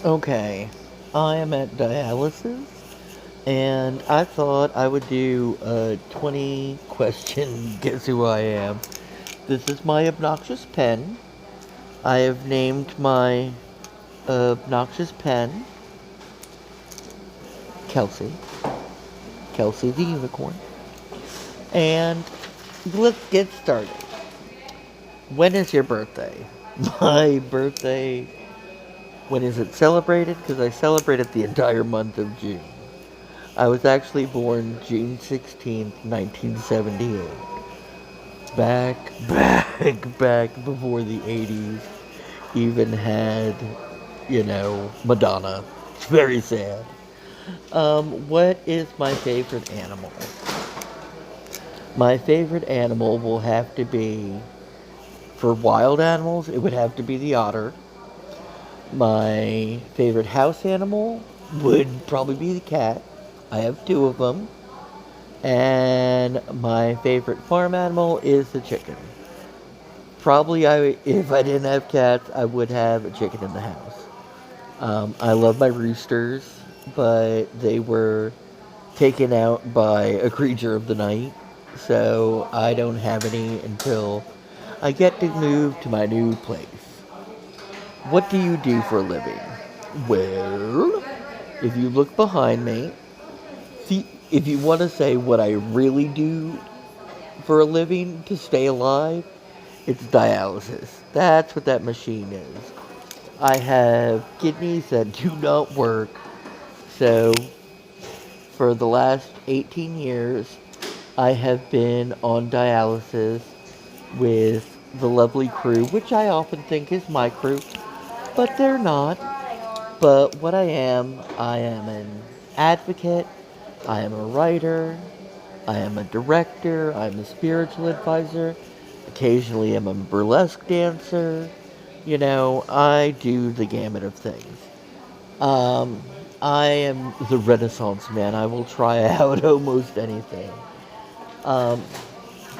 Okay, I am at dialysis, and I thought I would do a 20 question Guess Who I Am. This is my obnoxious pen. I have named my obnoxious pen Kelsey. Kelsey the Unicorn. And let's get started. When is your birthday? My birthday, when is it celebrated? Because I celebrated the entire month of June. I was actually born June 16th, 1978. Back before the 80s even had, Madonna. It's very sad. What is my favorite animal? My favorite animal will have to be, for wild animals, it would have to be the otter. My favorite house animal would probably be the cat. I have two of them. And my favorite farm animal is the chicken. Probably, if I didn't have cats, I would have a chicken in the house. I love my roosters, but they were taken out by a creature of the night, so I don't have any until I get to move to my new place. What do you do for a living? Well, if you look behind me, see, if you want to say what I really do for a living to stay alive, it's dialysis. That's what that machine is. I have kidneys that do not work, so for the last 18 years, I have been on dialysis with the lovely crew, which I often think is my crew, but they're not. But what I am an advocate, I am a writer, I am a director, I'm a spiritual advisor, occasionally I'm a burlesque dancer. I do the gamut of things. Um, I am the Renaissance man. I will try out almost anything. Um,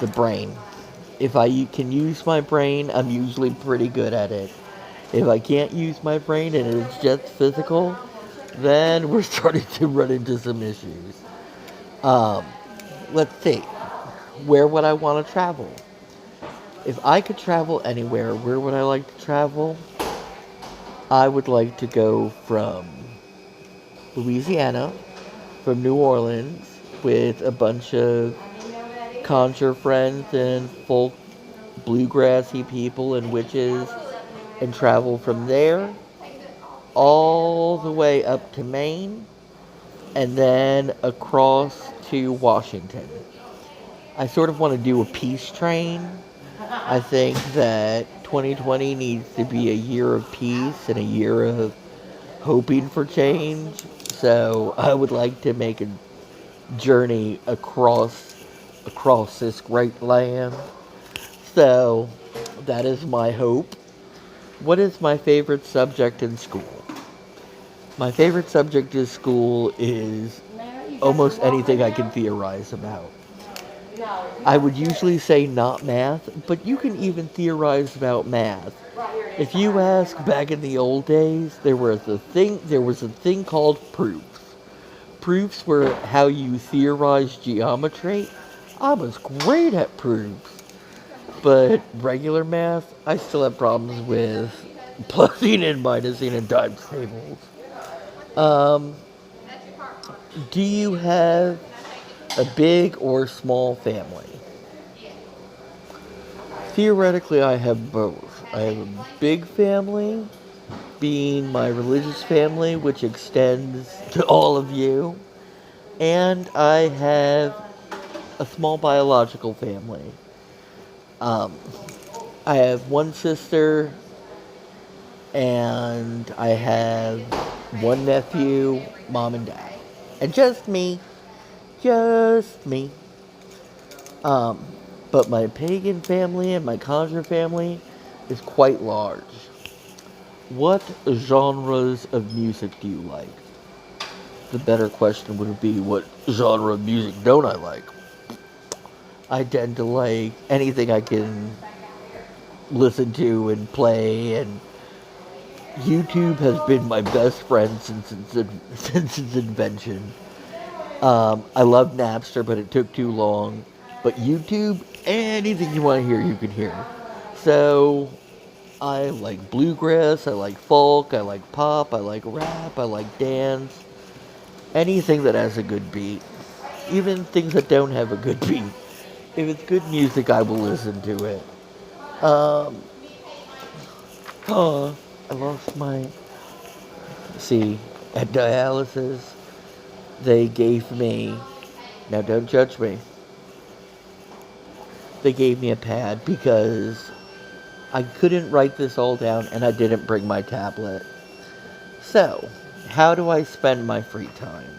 the brain. If I can use my brain, I'm usually pretty good at it. If I can't use my brain and it's just physical, then we're starting to run into some issues. Um, let's see. Where would I want to travel? If I could travel anywhere, where would I like to travel? I would like to go from Louisiana, from New Orleans, with a bunch of conjure friends and folk bluegrassy people and witches, and travel from there all the way up to Maine and then across to Washington. I sort of want to do a peace train. I think that 2020 needs to be a year of peace and a year of hoping for change. So I would like to make a journey across this great land. So that is my hope. What is my favorite subject in school? My favorite subject in school is almost anything I can theorize about. I would usually say not math, but you can even theorize about math. If you ask back in the old days, there was a thing called proofs. Proofs were how you theorize geometry. I was great at proofs. But regular math, I still have problems with plussing and minusing and times tables. Um, do you have a big or small family? Theoretically, I have both. I have a big family, being my religious family, which extends to all of you, and I have a small biological family. Um, I have one sister, and I have one nephew, mom and dad, and just me. Um, but my pagan family and my conjure family is quite large. What genres of music do you like? The better question would be, what genre of music don't I like? I tend to like anything I can listen to and play and YouTube has been my best friend since its invention. I love Napster, but it took too long. But YouTube, anything you want to hear, you can hear. So I like bluegrass, I like folk, I like pop, I like rap, I like dance. Anything that has a good beat. Even things that don't have a good beat. If it's good music, I will listen to it. Um, oh, I lost my. See, at dialysis, they gave me. Now, don't judge me. They gave me a pad because I couldn't write this all down and I didn't bring my tablet. So, how do I spend my free time?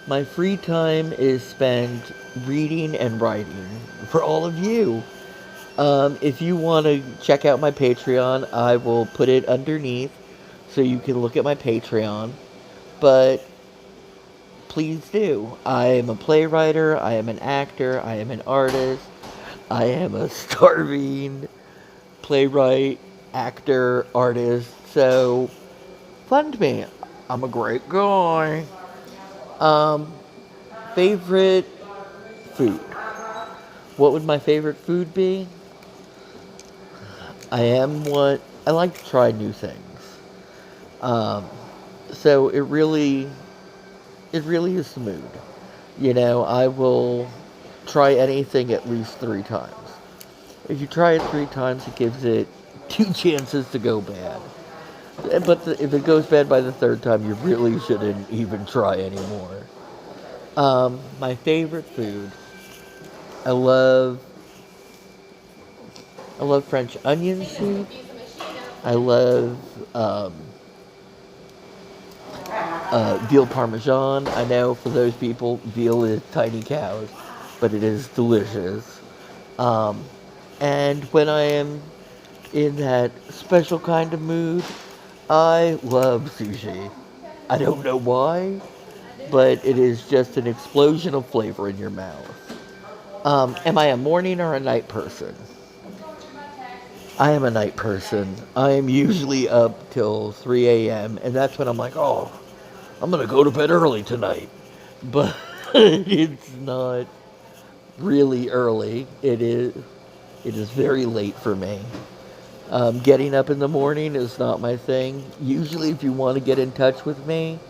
My free time is spent reading and writing for all of you. If you want to check out my Patreon, I will put it underneath so you can look at my Patreon. But please do. I am a playwright, I am an actor, I am an artist, I am a starving playwright, actor, artist. So fund me. I'm a great guy. Um, Favorite food. What would my favorite food be? I like to try new things. Um, so it really is the mood. I will try anything at least 3 times. If you try it 3 times, it gives it 2 chances to go bad. But if it goes bad by the third time, you really shouldn't even try anymore. My favorite food. I love I love French onion soup. I love veal parmesan. I know for those people, veal is tiny cows, but it is delicious. Um, and when I am in that special kind of mood, I love sushi. I don't know why, but it is just an explosion of flavor in your mouth. Am I a morning or a night person? I am a night person. I am usually up till 3 a.m., and that's when I'm like, oh, I'm going to go to bed early tonight. But it's not really early. It is very late for me. Getting up in the morning is not my thing. Usually, if you want to get in touch with me,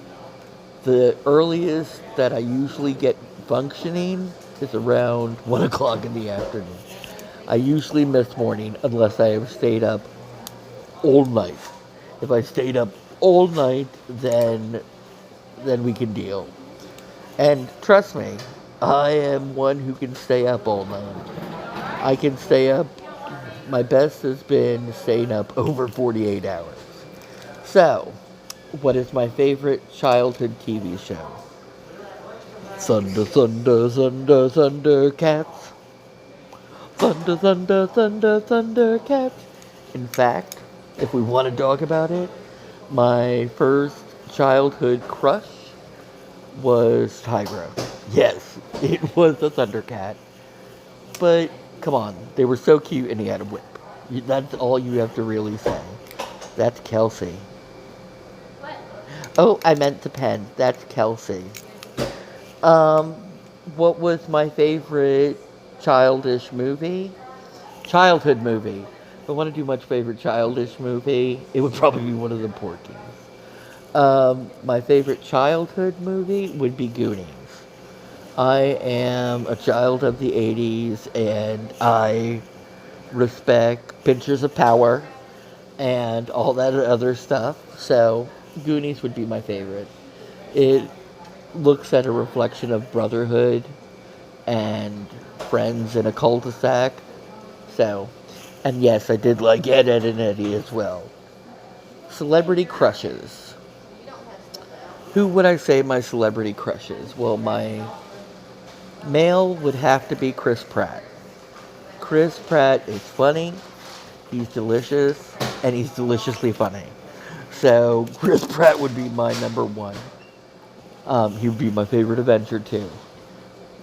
the earliest that I usually get functioning is around 1 o'clock in the afternoon. I usually miss morning unless I have stayed up all night. If I stayed up all night, then we can deal. And trust me, I am one who can stay up all night. I can stay up. My best has been staying up over 48 hours. So, what is my favorite childhood TV show? Thunder, thunder, thunder, thunder, cats. Thunder, thunder, thunder, thunder, cats. In fact, if we want to talk about it, my first childhood crush was Tigra. Yes, it was a Thundercat. But come on, they were so cute and he had a whip. That's all you have to really say. That's Kelsey. Oh, I meant to pen. That's Kelsey. Um, what was my favorite childish movie? Childhood movie. If I want to do much favorite childish movie, it would probably be one of the Porkies. My favorite childhood movie would be Goonies. I am a child of the 80s and I respect Pinchers of Power and all that other stuff. So, Goonies would be my favorite. It looks at a reflection of brotherhood and friends in a cul-de-sac. So, and yes, I did like Ed, Ed, and Eddie as well. Celebrity crushes. Who would I say my celebrity crush is? Well, my male would have to be Chris Pratt. Chris Pratt is funny, he's delicious, and he's deliciously funny. So, Chris Pratt would be my number one. He would be my favorite Avenger, too.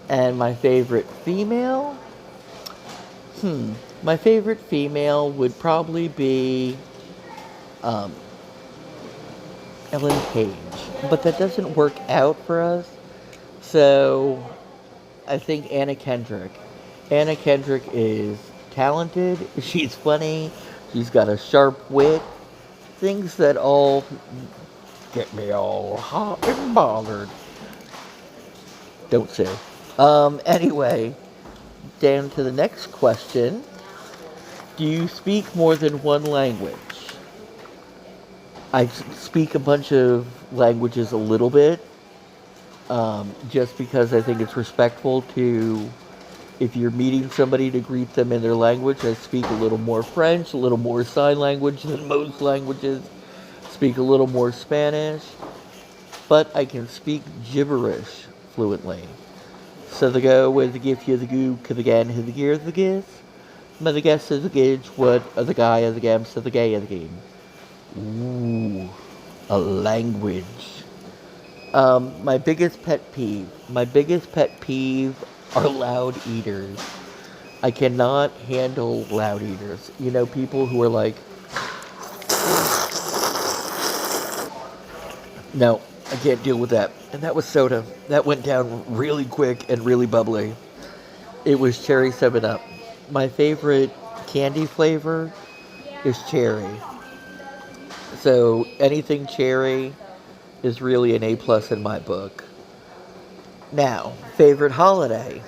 And my favorite female? My favorite female would probably be Ellen Page. But that doesn't work out for us. So I think Anna Kendrick. Anna Kendrick is talented. She's funny. She's got a sharp wit. Things that all get me all hot and bothered. Don't say. Anyway, down to the next question. Do you speak more than one language? I speak a bunch of languages a little bit, just because I think it's respectful to, if you're meeting somebody, to greet them in their language. I speak a little more French, a little more sign language than most languages, speak a little more Spanish, but I can speak gibberish fluently. So the go with the gif you the goo to the gan who the gear the giz. But the guess is the gauge what the guy of the game so the gay of the game. Ooh, a language. My biggest pet peeve. My biggest pet peeve are loud eaters. I cannot handle loud eaters. You know, people who are like, no, I can't deal with that. And that was soda. That went down really quick and really bubbly. It was cherry 7 Up. My favorite candy flavor is cherry. So anything cherry is really an A plus in my book. Now, favorite holiday.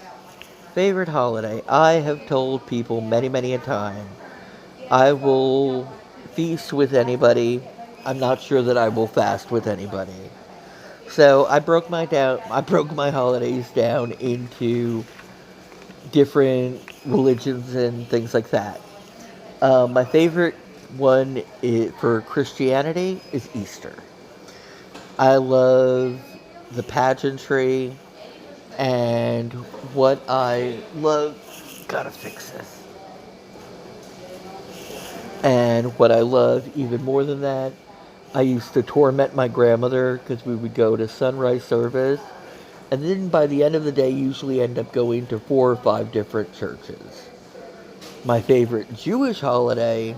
Favorite holiday. I have told people many, many a time, I will feast with anybody. I'm not sure that I will fast with anybody. So I broke my holidays down into different religions and things like that. My favorite for Christianity is Easter. I love the pageantry, and what I love, gotta fix this. And what I love even more than that, I used to torment my grandmother because we would go to sunrise service, and then by the end of the day, usually end up going to 4 or 5 different churches. My favorite Jewish holiday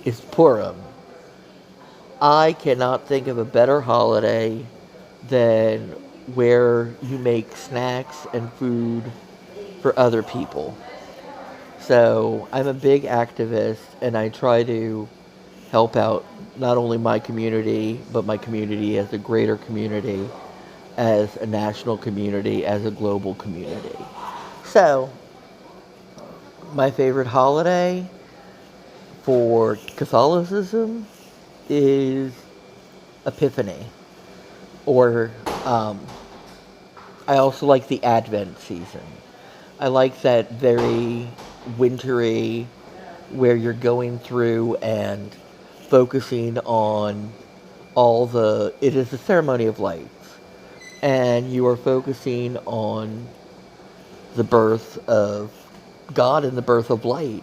is Purim. I cannot think of a better holiday than where you make snacks and food for other people. So I'm a big activist and I try to help out not only my community, but my community as a greater community, as a national community, as a global community. So, my favorite holiday for Catholicism is Epiphany. Or, I also like the Advent season. I like that very wintry, where you're going through and focusing on it is a ceremony of lights. And you are focusing on the birth of God and the birth of light.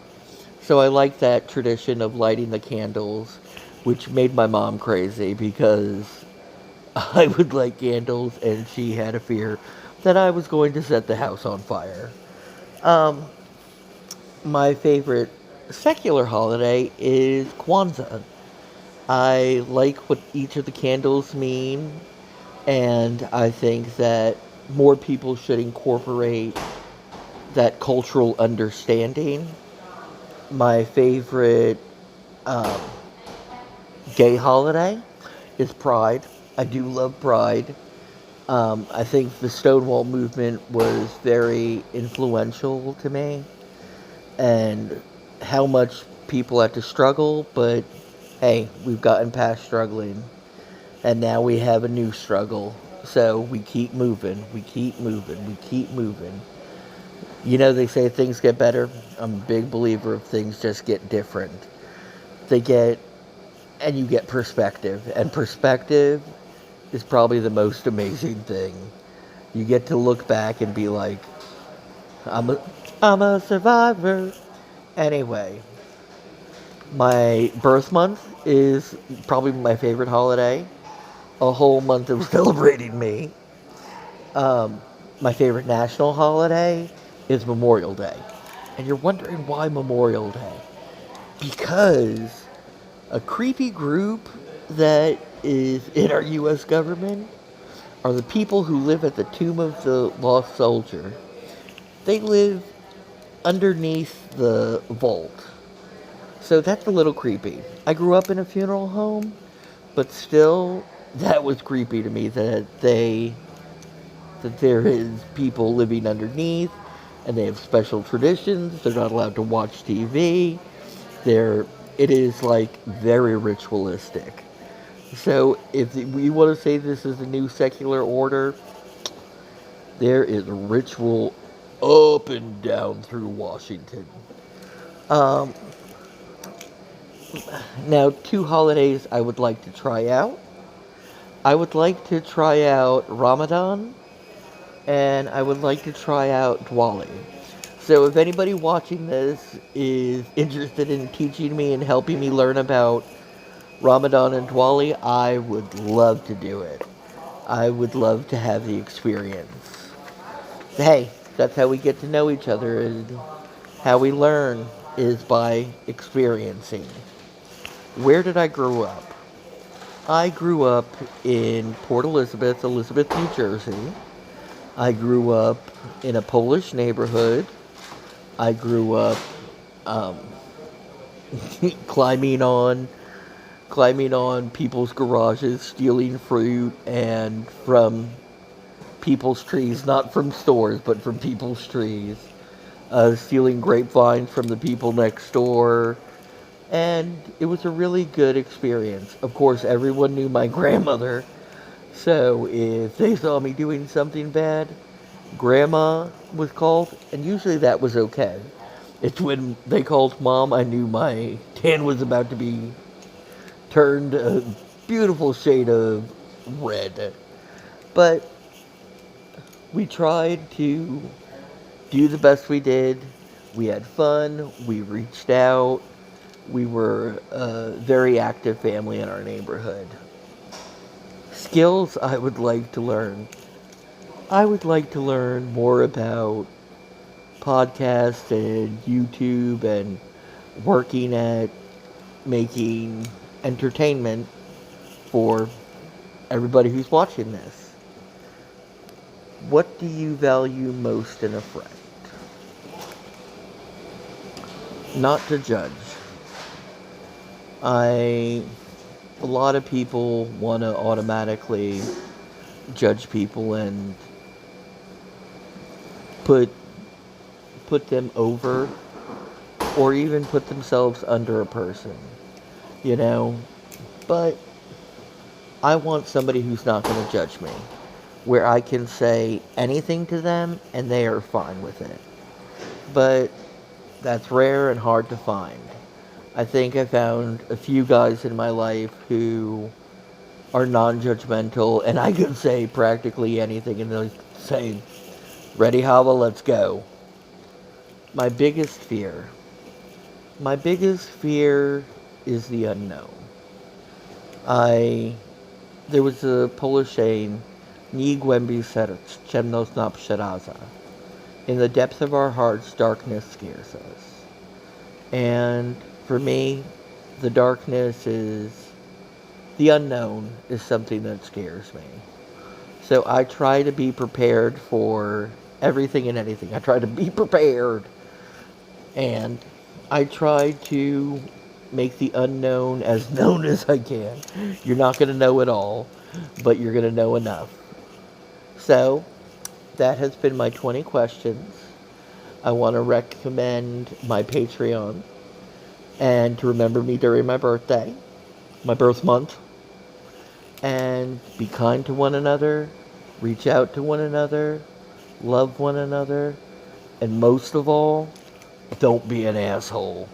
So I like that tradition of lighting the candles, which made my mom crazy because I would light candles and she had a fear that I was going to set the house on fire. Um, my favorite secular holiday is Kwanzaa. I like what each of the candles mean, and I think that more people should incorporate that cultural understanding. My favorite um, gay holiday is Pride. I do love Pride. I think the Stonewall movement was very influential to me, and how much people had to struggle, but hey, we've gotten past struggling, and now we have a new struggle. So we keep moving, we keep moving, we keep moving. You know, they say things get better. I'm a big believer of things just get different. They get, and you get perspective. And perspective is probably the most amazing thing. You get to look back and be like, I'm a, I'm a survivor. Anyway, my birth month is probably my favorite holiday. A whole month of celebrating me. Um, my favorite national holiday is Memorial Day. And you're wondering why Memorial Day? Because a creepy group that is in our U.S. government are the people who live at the Tomb of the Lost Soldier. They live underneath the vault. So that's a little creepy. I grew up in a funeral home, but still, that was creepy to me that there is people living underneath, and they have special traditions. They're not allowed to watch TV. They're it is like very ritualistic. So if we want to say this is a new secular order, there is a ritual up and down through Washington. Um, Now, two holidays I would like to try out. I would like to try out Ramadan, and I would like to try out Diwali. So, if anybody watching this is interested in teaching me and helping me learn about Ramadan and Diwali, I would love to do it. I would love to have the experience. Hey, that's how we get to know each other, and how we learn is by experiencing. Where did I grow up? I grew up in Port Elizabeth, New Jersey. I grew up in a Polish neighborhood. I grew up um, climbing on people's garages, stealing fruit and from people's trees, not from stores, but from people's trees. Stealing grapevines from the people next door, and it was a really good experience. Of course, everyone knew my grandmother, so if they saw me doing something bad, Grandma was called, and usually that was okay. It's when they called Mom, I knew my tan was about to be turned a beautiful shade of red. But we tried to do the best we did. We had fun, we reached out, we were a very active family in our neighborhood. Skills I would like to learn. I would like to learn more about podcasts and YouTube and working at making entertainment for everybody who's watching this. What do you value most in a friend? Not to judge. A lot of people want to automatically judge people and put them over, or even put themselves under a person, you know. But I want somebody who's not going to judge me, where I can say anything to them and they are fine with it. But that's rare and hard to find. I think I found a few guys in my life who are non-judgmental, and I can say practically anything, and they'll say, "Ready, Hava, let's go." My biggest fear. My biggest fear is the unknown. I There was a Polish saying, "Nie głębi serc, ciemność nas przeraża." In the depth of our hearts, darkness scares us. And for me, the darkness is the unknown is something that scares me. So I try to be prepared for everything and anything. I try to be prepared. And I try to make the unknown as known as I can. You're not going to know it all, but you're going to know enough. So, that has been my 20 questions. I want to recommend my Patreon, and to remember me during my birthday, my birth month, and be kind to one another, reach out to one another, love one another, and most of all, don't be an asshole.